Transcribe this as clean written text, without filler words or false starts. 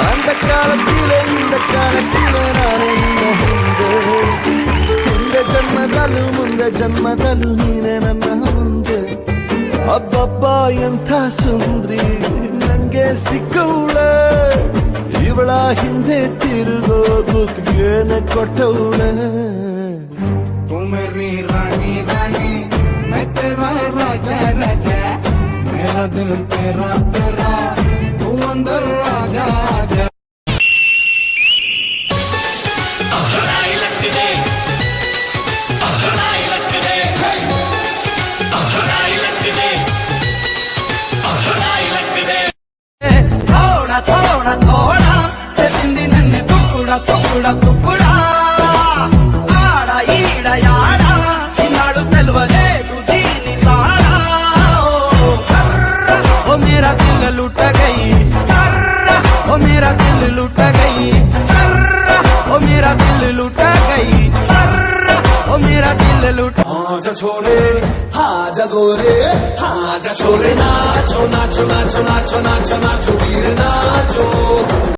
அந்த காலத்திலே இந்த காலத்திலே நானே ಹಿಂದೆ ಮುಂದೆ ಜನ್ಮದಲ್ಲೂ ನೀನೆ ನನ್ನ ಮುಂದೆ ಅಬ್ಬಬ್ಬ ಎಂಥ ಸುಂದ್ರಿ ನಂಗೆ ಸಿಕ್ಕವಳೆ ಇವಳ ಹಿಂದೆ ತಿರುಗೋ ಗುತ್ತಿಗೆನ ಕೊಟ್ಟವಳೆ ತುಮರಿ ರಾಣಿ ರಾಣಿ मैं तेरा राजा राजा मेरा दिल तेरा तेरा तू अंदर राजा आजा थोड़ा थोड़ा थोड़ा सिंधी नन्ने टुकड़ा टुकड़ा टुकड़ा आड़ा ईड़ा याड़ा इनाड़ू तेलवले तू दीनी साड़ा ओ मेरा दिल लुट गई सर्रा ओ मेरा दिल लुट गई सर्रा ओ मेरा दिल लुट गई सर्रा ओ मेरा दिल लुट आजा छोरे आजा गोरे आजा छोरे नाचो नाचो नाचो नाचो नाचो नाचो वीर नाचो